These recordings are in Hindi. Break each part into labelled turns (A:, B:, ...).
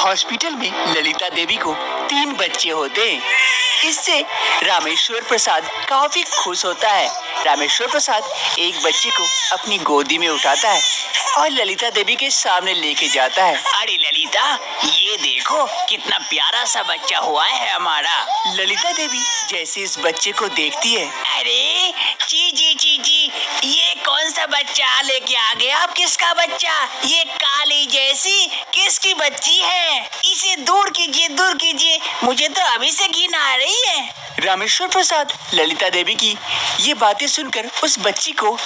A: हॉस्पिटल में ललिता देवी को 3 बच्चे होते हैं। इससे रामेश्वर प्रसाद काफी खुश होता है। रामेश्वर प्रसाद एक बच्चे को अपनी गोदी में उठाता है और ललिता देवी के सामने लेके जाता है।
B: अरे ललिता, ये देखो कितना प्यारा सा बच्चा हुआ है हमारा।
A: ललिता देवी जैसे इस बच्चे को देखती है,
B: अरे जी जी जी जी, ये कौन सा बच्चा लेके आ गया? आप किसका बच्चा? ये काली जैसी किसकी बच्ची है? इसे दूर कीजिए, दूर कीजिए, मुझे तो अभी से घिन आ रही है।
A: रामेश्वर प्रसाद ललिता देवी की ये बातें सुनकर उस बच्ची को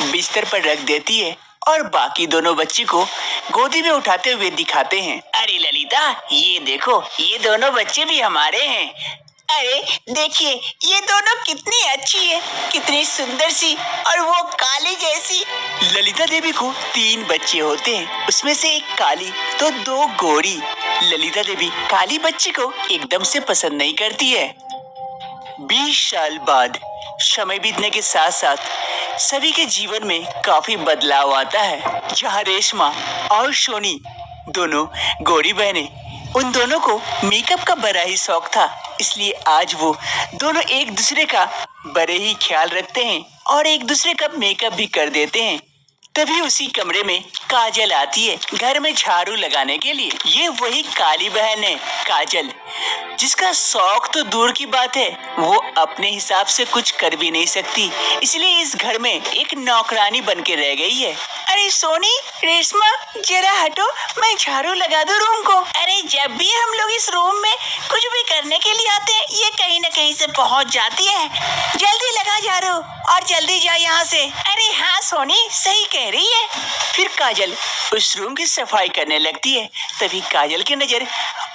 A: बिस्तर पर रख देती है और बाकी दोनों बच्ची को गोदी में उठाते हुए दिखाते हैं।
B: अरे ललिता, ये देखो, ये दोनों बच्चे भी हमारे हैं। अरे देखिए, ये दोनों कितनी अच्छी है, कितनी सुंदर सी, और वो काली जैसी।
A: ललिता देवी को 3 बच्चे होते हैं, उसमें से एक काली तो 2 गोरी। ललिता देवी काली बच्ची को एकदम से पसंद नहीं करती है। 20 साल बाद समय बीतने के साथ साथ सभी के जीवन में काफी बदलाव आता है। जहाँ रेशमा और सोनी दोनों गोरी बहनें, उन दोनों को मेकअप का बड़ा ही शौक था, इसलिए आज वो दोनों एक दूसरे का बड़े ही ख्याल रखते हैं और एक दूसरे का मेकअप भी कर देते हैं। तभी उसी कमरे में काजल आती है घर में झाड़ू लगाने के लिए। ये वही काली बहन है काजल, जिसका शौक तो दूर की बात है, वो अपने हिसाब से कुछ कर भी नहीं सकती, इसलिए इस घर में एक नौकरानी बन के रह गई है।
B: अरे सोनी, रेशमा, जरा हटो, मैं झाड़ू लगा दूं रूम को। अरे जब भी हम लोग इस रूम में कुछ भी करने के लिए आते हैं, ये कहीं न कहीं से पहुंच जाती है। जल्दी लगा झाड़ू और जल्दी जा यहाँ से। अरे हाँ सोनी, सही कह रही है।
A: फिर काजल उस रूम की सफाई करने लगती है। तभी काजल की नजर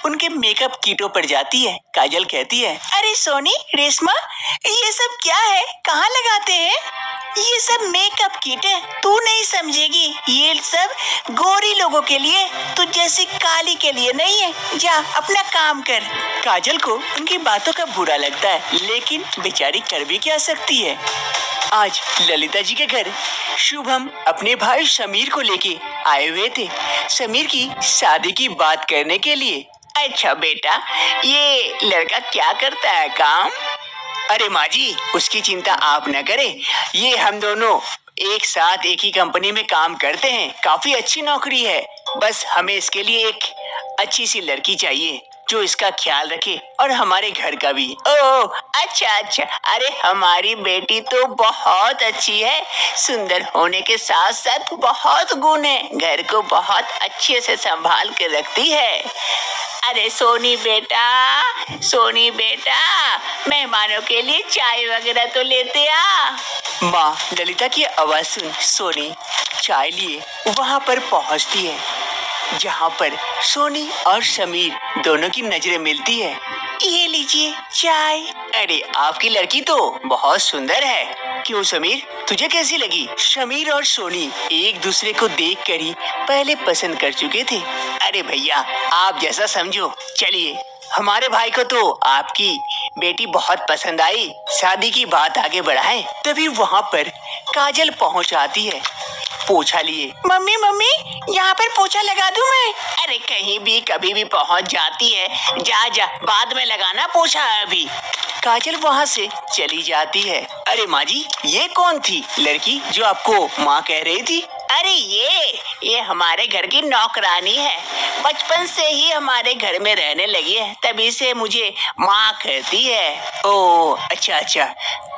A: उनके मेकअप किटों पर जाती है। काजल कहती है,
B: अरे सोनी, रेशमा, ये सब क्या है? कहाँ लगाते हैं? ये सब मेकअप किट है, तू नहीं समझेगी। ये सब गोरी लोगों के लिए, तू जैसी काली के लिए नहीं है। जा अपना काम कर।
A: काजल को उनकी बातों का बुरा लगता है, लेकिन बेचारी कर भी क्या सकती है। आज ललिता जी के घर शुभम अपने भाई समीर को लेके आए हुए थे, समीर की शादी की बात करने के लिए।
B: अच्छा बेटा, ये लड़का क्या करता है काम?
A: अरे माँ जी, उसकी चिंता आप न करें, ये हम दोनों एक साथ एक ही कंपनी में काम करते हैं, काफी अच्छी नौकरी है। बस हमें इसके लिए एक अच्छी सी लड़की चाहिए जो इसका ख्याल रखे और हमारे घर का भी।
B: ओह अच्छा अच्छा, अरे हमारी बेटी तो बहुत अच्छी है, सुंदर होने के साथ साथ बहुत गुण है, घर को बहुत अच्छे से संभाल के रखती है। अरे सोनी बेटा, सोनी बेटा, मेहमानों के लिए चाय वगैरह तो लेते आ।
A: माँ ललिता की आवाज सुन सोनी चाय लिए वहाँ पर पहुँचती है, जहाँ पर सोनी और समीर दोनों की नजरें मिलती है।
B: ये लीजिए चाय।
A: अरे आपकी लड़की तो बहुत सुंदर है। क्यों समीर, तुझे कैसी लगी? समीर और सोनी एक दूसरे को देखकर ही पहले पसंद कर चुके थे। अरे भैया, आप जैसा समझो। चलिए, हमारे भाई को तो आपकी बेटी बहुत पसंद आई, शादी की बात आगे बढ़ाएं। तभी वहाँ पर काजल पहुँच आती है पोछा लिए।
B: मम्मी मम्मी, यहाँ पर पोछा लगा दूं मैं? अरे कहीं भी कभी भी पहुँच जाती है, जा जा, बाद में लगाना पोछा। अभी
A: काजल वहाँ से चली जाती है। अरे माँ जी, ये कौन थी लड़की जो आपको माँ कह रही थी?
B: अरे ये हमारे घर की नौकरानी है, बचपन से ही हमारे घर में रहने लगी है, तभी से मुझे माँ कहती है।
A: ओह अच्छा अच्छा,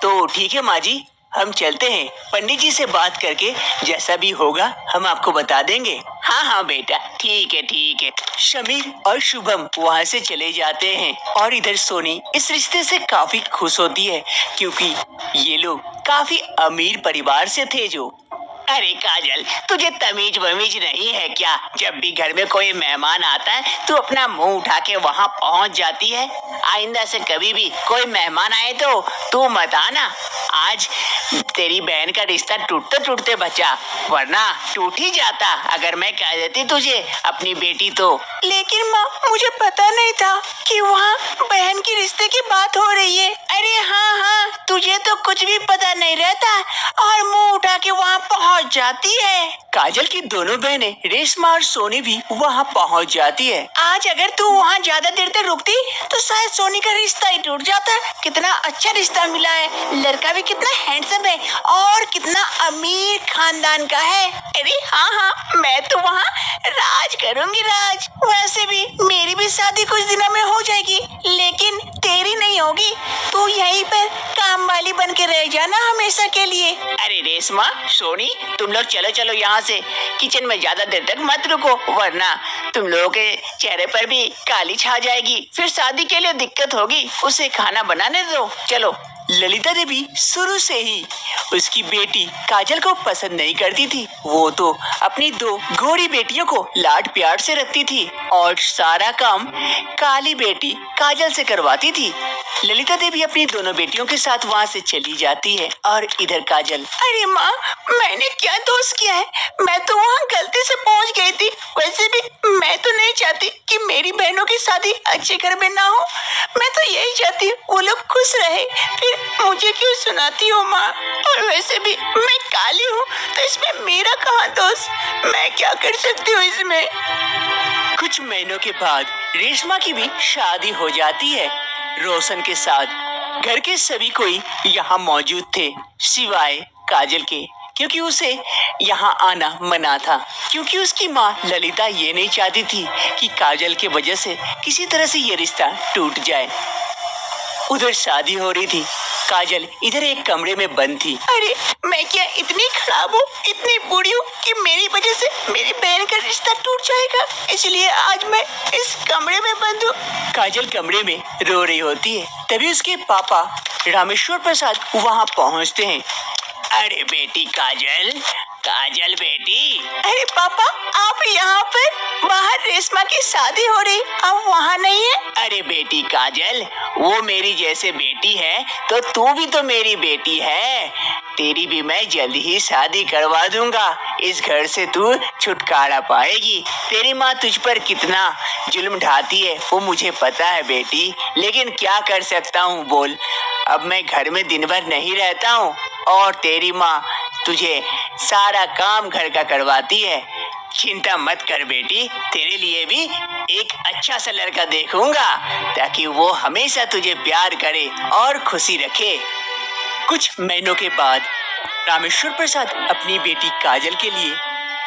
A: तो ठीक है माँ जी, हम चलते हैं। पंडित जी से बात करके जैसा भी होगा हम आपको बता देंगे।
B: हाँ हाँ बेटा, ठीक है ठीक है।
A: समीर और शुभम वहाँ से चले जाते हैं और इधर सोनी इस रिश्ते से काफी खुश होती है, क्योंकि ये लोग काफी अमीर परिवार से थे। जो
B: अरे काजल, तुझे तमीज वमीज नहीं है क्या? जब भी घर में कोई मेहमान आता है, तू अपना मुंह उठा के वहाँ पहुँच जाती है। आइंदा से कभी भी कोई मेहमान आए तो तू मत आना। आज तेरी बहन का रिश्ता टूटते टूटते बचा, वरना टूट ही जाता अगर मैं कह देती तुझे अपनी बेटी तो। लेकिन माँ, मुझे पता नहीं था कि वहाँ बहन की रिश्ते की बात हो रही है। अरे हाँ हाँ, तुझे तो कुछ भी पता नहीं रहता और मुंह उठा के वहाँ पहुँच जाती है।
A: काजल की दोनों बहनें रेशमा और सोनी भी वहाँ पहुँच जाती है।
B: आज अगर तू वहाँ ज्यादा देर तक रुकती तो शायद सोनी का रिश्ता ही टूट जाता। कितना अच्छा रिश्ता मिला है, लड़का भी कितना हैंडसम है और कितना अमीर खानदान का है। अरे हाँ हाँ, मैं तो वहाँ राज करूंगी, राज। वैसे भी मेरी भी शादी कुछ दिनों में हो जाएगी, लेकिन तेरी नहीं होगी। तू यहीं पर काम वाली बन के रह जाना हमेशा के लिए। अरे रेशमा, सोनी, तुम लोग चलो चलो यहाँ से। किचन में ज्यादा देर तक मत रुको, वरना तुम लोगों के चेहरे पर भी काली छा जाएगी। फिर शादी के लिए दिक्कत होगी। उसे खाना बनाने दो, चलो।
A: ललिता देवी शुरू से ही उसकी बेटी काजल को पसंद नहीं करती थी। वो तो अपनी दो गोरी बेटियों को लाड प्यार से रखती थी और सारा काम काली बेटी काजल से करवाती थी। ललिता देवी अपनी दोनों बेटियों के साथ वहाँ से चली जाती है और इधर काजल,
B: अरे माँ, मैंने क्या दोष किया है? मैं तो वहाँ गलती से पहुँच गई थी। वैसे भी मैं तो नहीं चाहती कि मेरी बहनों की शादी अच्छे घर में ना हो। मैं तो यही चाहती हूँ वो लोग खुश रहे। फिर मुझे क्यों सुनाती हो माँ? और वैसे भी मैं काली हूँ तो इसमें मेरा कहाँ दोष? मैं क्या कर सकती हूँ इसमें?
A: कुछ महीनों के बाद रेशमा की भी शादी हो जाती है रोशन के साथ। घर के सभी कोई यहाँ मौजूद थे सिवाय काजल के, क्योंकि उसे यहाँ आना मना था। क्योंकि उसकी माँ ललिता ये नहीं चाहती थी कि काजल के वजह से किसी तरह से ये रिश्ता टूट जाए। उधर शादी हो रही थी, काजल इधर एक कमरे में बंद थी।
B: अरे मैं क्या इतनी खराब हूँ, इतनी बुरी हूँ कि मेरी वजह से मेरी बहन का रिश्ता टूट जाएगा? इसलिए आज मैं इस कमरे में बंद हूँ।
A: काजल कमरे में रो रही होती है। तभी उसके पापा रामेश्वर प्रसाद वहाँ पहुँचते हैं।
B: अरे बेटी काजल, काजल बेटी। अरे पापा, आप यहाँ पर? बाहर रेशमा की शादी हो रही, आप वहाँ नहीं है? अरे बेटी काजल, वो मेरी जैसे बेटी है तो तू भी तो मेरी बेटी है। तेरी भी मैं जल्दी ही शादी करवा दूंगा। इस घर से तू छुटकारा पाएगी। तेरी माँ तुझ पर कितना जुल्म ढाती है वो मुझे पता है बेटी, लेकिन क्या कर सकता हूँ बोल। अब मैं घर में दिन भर नहीं रहता हूँ और तेरी माँ तुझे सारा काम घर का करवाती है। चिंता मत कर बेटी, तेरे लिए भी एक अच्छा सा लड़का देखूंगा ताकि वो हमेशा तुझे प्यार करे और खुशी रखे।
A: कुछ महीनों के बाद रामेश्वर प्रसाद अपनी बेटी काजल के लिए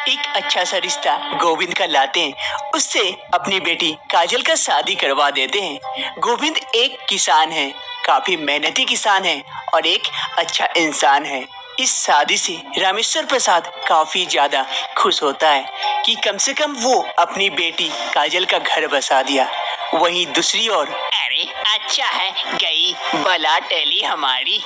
A: एक अच्छा सा रिश्ता गोविंद का लाते हैं। उससे अपनी बेटी काजल का शादी करवा देते हैं। गोविंद एक किसान है, काफी मेहनती किसान है और एक अच्छा इंसान है। इस शादी से रामेश्वर प्रसाद काफी ज्यादा खुश होता है कि कम से कम वो अपनी बेटी काजल का घर बसा दिया। वहीं दूसरी ओर,
B: अरे अच्छा है, गई बला टली हमारी।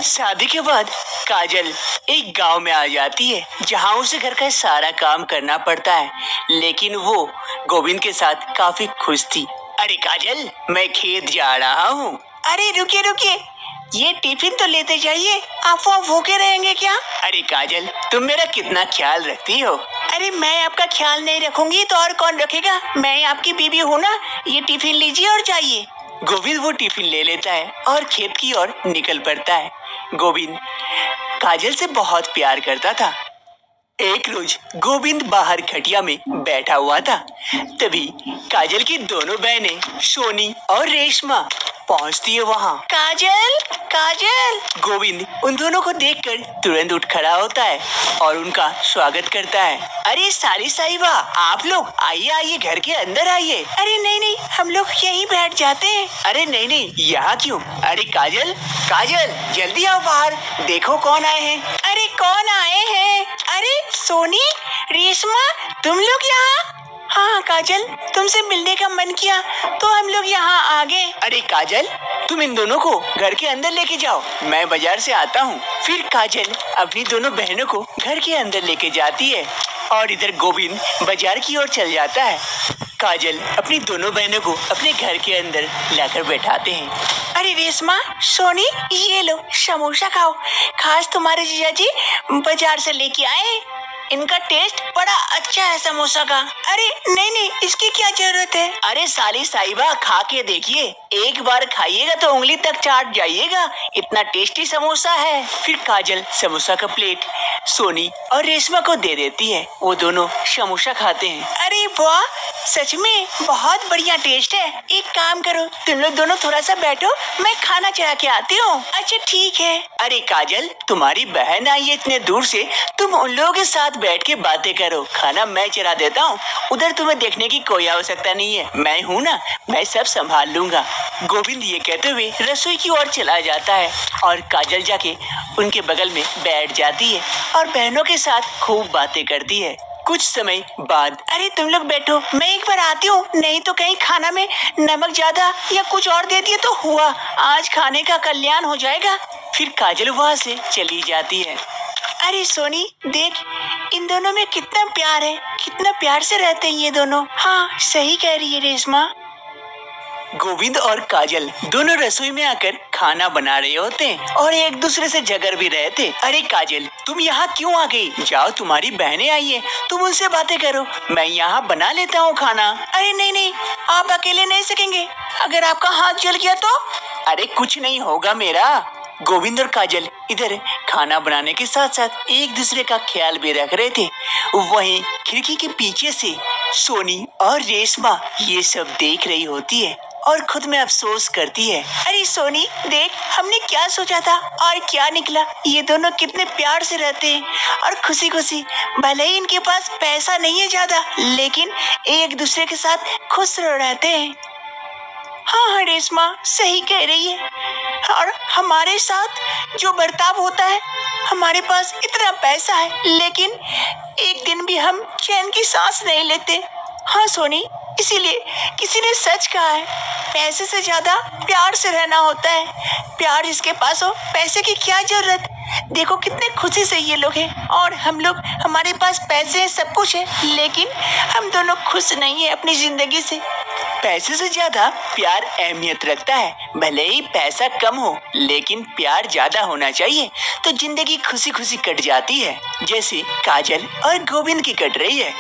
A: शादी के बाद काजल एक गांव में आ जाती है जहां उसे घर का सारा काम करना पड़ता है, लेकिन वो गोविंद के साथ काफी खुश थी।
B: अरे काजल, मैं खेत जा रहा हूँ। अरे रुकिए रुकिए, ये टिफिन तो लेते जाइए। आप वहाँ भूखे रहेंगे क्या?
A: अरे काजल, तुम मेरा कितना ख्याल रखती हो।
B: अरे मैं आपका ख्याल नहीं रखूंगी तो और कौन रखेगा? मैं आपकी बीवी हूँ ना। ये टिफिन लीजिए और जाइए।
A: गोविंद वो टिफिन ले लेता है और खेत की ओर निकल पड़ता है। गोविंद काजल से बहुत प्यार करता था। एक रोज गोविंद बाहर खटिया में बैठा हुआ था। तभी काजल की दोनों बहनें सोनी और रेशमा पहुंचती है वहाँ।
B: काजल, काजल।
A: गोविंद उन दोनों को देखकर तुरंत उठ खड़ा होता है और उनका स्वागत करता है।
B: अरे सारी साहिबा, आप लोग आइए आइए, घर के अंदर आइए। अरे नहीं नहीं, हम लोग यहीं बैठ जाते हैं।
A: अरे नहीं नहीं, यहाँ क्यों? अरे काजल, काजल जल्दी आओ बाहर, देखो कौन आए हैं।
B: अरे कौन आए हैं? अरे सोनी, रेशमा, तुम लोग यहाँ? हाँ काजल, तुमसे मिलने का मन किया तो हम लोग यहाँ आ गए।
A: अरे काजल, तुम इन दोनों को घर के अंदर लेके जाओ, मैं बाजार से आता हूँ। फिर काजल अपनी दोनों बहनों को घर के अंदर लेके जाती है और इधर गोविंद बाजार की ओर चल जाता है। काजल अपनी दोनों बहनों को अपने घर के अंदर लाकर बैठाते हैं।
B: अरे रेशमा, सोनी, ये लो समोसा खाओ, खास तुम्हारे जीजा जी बाजार से लेके आए हैं। इनका टेस्ट
A: बड़ा अच्छा है समोसा का। अरे नहीं नहीं, इसकी क्या जरूरत है? अरे साली साहिबा, खा के देखिए, एक बार खाइएगा तो उंगली तक चाट जाइएगा, इतना टेस्टी समोसा है। फिर काजल समोसा का प्लेट सोनी और रेशमा को दे देती है। वो दोनों समोसा खाते हैं। अरे वाह, सच में बहुत बढ़िया टेस्ट है। एक काम करो, तुम लोग दोनों थोड़ा सा बैठो, मैं खाना चढ़ा के आती हूँ। अच्छा ठीक है। अरे काजल, तुम्हारी बहन आई है इतने दूर से, तुम उन लोगों के साथ बैठ के बातें करो, खाना मैं चढ़ा देता हूँ। उधर तुम्हें देखने की कोई आवश्यकता नहीं है, मैं हूँ ना, मैं सब संभाल लूंगा। गोविंद ये कहते हुए रसोई की ओर चला जाता है और काजल जाके उनके बगल में बैठ जाती है और बहनों के साथ खूब बातें करती है। कुछ समय बाद, अरे तुम लोग बैठो, मैं एक बार आती हूँ, नहीं तो कहीं खाना में नमक ज्यादा या कुछ और दे दिए तो हुआ, आज खाने का कल्याण हो जाएगा। फिर काजल वहाँ से चली जाती है। अरे सोनी देख, इन दोनों में कितना प्यार है, कितना प्यार से रहते हैं ये दोनों। हाँ सही कह रही है रेशमा। गोविंद और काजल दोनों रसोई में आकर खाना बना रहे होते हैं और एक दूसरे से झगड़ भी रहे थे। अरे काजल, तुम यहाँ क्यों आ गई? जाओ, तुम्हारी बहनें आई है, तुम उनसे बातें करो, मैं यहाँ बना लेता हूँ खाना। अरे नहीं नहीं, आप अकेले नहीं सकेंगे, अगर आपका हाथ जल गया तो? अरे कुछ नहीं होगा मेरा। गोविंद और काजल इधर खाना बनाने के साथ साथ एक दूसरे का ख्याल भी रख रहे थे। वहीं खिड़की के पीछे से सोनी और रेशमा ये सब देख रही होती है और खुद में अफसोस करती है। अरे सोनी देख, हमने क्या सोचा था और क्या निकला, ये दोनों कितने प्यार से रहते हैं और खुशी खुशी, भले ही इनके पास पैसा नहीं है ज्यादा, लेकिन एक दूसरे के साथ खुश रहते हैं। हाँ हाँ रेशमा सही कह रही है, और हमारे साथ जो बर्ताव होता है, हमारे पास इतना पैसा है लेकिन एक दिन भी हम चैन की सांस नहीं लेते। हाँ सोनी, इसीलिए किसी ने सच कहा है, पैसे से ज्यादा प्यार से रहना होता है। प्यार जिसके पास हो, पैसे की क्या जरूरत। देखो कितने खुशी से ये लोग हैं और हम लोग, हमारे पास पैसे हैं, सब कुछ है, लेकिन हम दोनों खुश नहीं है अपनी जिंदगी से। पैसे से ज्यादा प्यार अहमियत रखता है, भले ही पैसा कम हो लेकिन प्यार ज्यादा होना चाहिए तो जिंदगी खुशी खुशी कट जाती है, जैसे काजल और गोविंद की कट रही है।